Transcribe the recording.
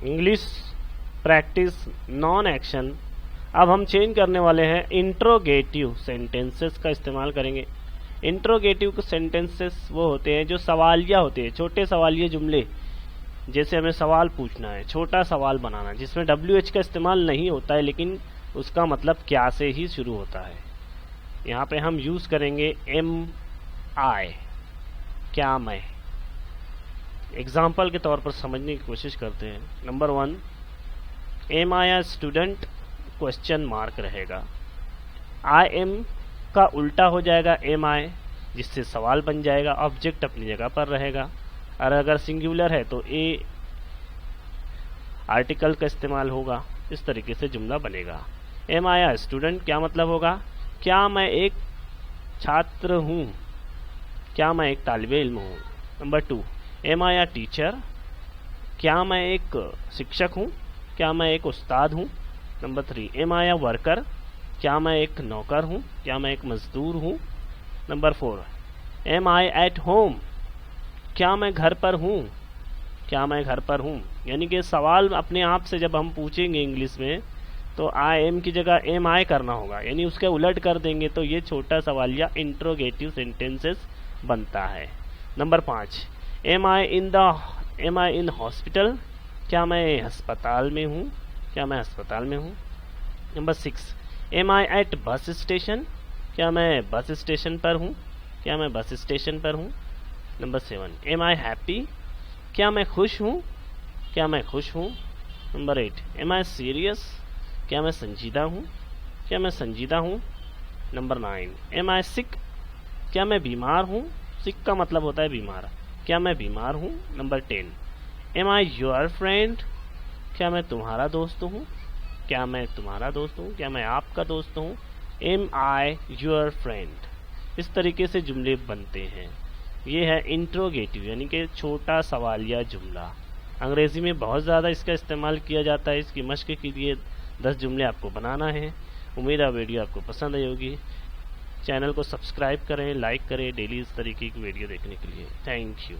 English practice non action. अब हम change करने वाले हैं, इंट्रोगेटिव सेंटेंसेस का इस्तेमाल करेंगे। इंट्रोगेटिव सेंटेंसेस वो होते हैं जो सवालिया होते हैं, छोटे सवालिया जुमले। जैसे हमें सवाल पूछना है, छोटा सवाल बनाना, जिसमें WH का इस्तेमाल नहीं होता है लेकिन उसका मतलब क्या से ही शुरू होता है। यहाँ पे हम यूज करेंगे MI, क्या मैं। एग्जाम्पल के तौर पर समझने की कोशिश करते हैं। Number 1, am I a student, question mark रहेगा। आई एम का उल्टा हो जाएगा MI, जिससे सवाल बन जाएगा, ऑब्जेक्ट अपनी जगह पर रहेगा। और अगर सिंगुलर है तो ए आर्टिकल का इस्तेमाल होगा। इस तरीके से जुमला बनेगा। एम आई अ स्टूडेंट क्या मतलब होगा, क्या मैं एक छात्र हूँ, क्या मैं एक तालिबे इल्म हूँ। Number 2, am I a teacher, क्या मैं एक शिक्षक हूँ, क्या मैं एक उस्ताद हूँ। Number 3, am I a worker, क्या मैं एक नौकर हूँ, क्या मैं एक मजदूर हूँ। Number 4, am I at home, क्या मैं घर पर हूँ, क्या मैं घर पर हूँ। यानी कि सवाल अपने आप से जब हम पूछेंगे इंग्लिश में तो आई एम की जगह एम आई करना होगा, यानी उसके उलट कर देंगे तो ये छोटा सवालिया इंट्रोगेटिव सेंटेंसेस बनता है। Number 5, am I in hospital, क्या मैं अस्पताल में हूँ, क्या मैं अस्पताल में हूँ। Number 6, M I eight bus station, क्या मैं बस स्टेशन पर हूँ, क्या मैं बस स्टेशन पर हूँ। नंबर 7, एम आई हैप्पी, क्या मैं खुश हूँ, क्या मैं खुश हूँ। नंबर 8, एम आई सीरियस, क्या मैं संजीदा हूँ, क्या मैं संजीदा हूँ। नंबर 9, एम आई सिक, क्या मैं बीमार हूँ। सिक का मतलब होता है बीमार, क्या मैं बीमार हूँ। Number 10, am I your friend, क्या मैं तुम्हारा दोस्त हूँ, क्या मैं तुम्हारा दोस्त हूँ, क्या मैं आपका दोस्त हूँ। Am I your friend. इस तरीके से जुमले बनते हैं। ये है इंट्रोगेटिव, यानी कि छोटा सवालिया जुमला। अंग्रेजी में बहुत ज़्यादा इसका इस्तेमाल किया जाता है। इसकी मश्क के लिए 10 जुमले आपको बनाना है। उम्मीद है वीडियो आपको पसंद आई होगी। चैनल को सब्सक्राइब करें, लाइक करें डेली इस तरीके की वीडियो देखने के लिए। Thank you.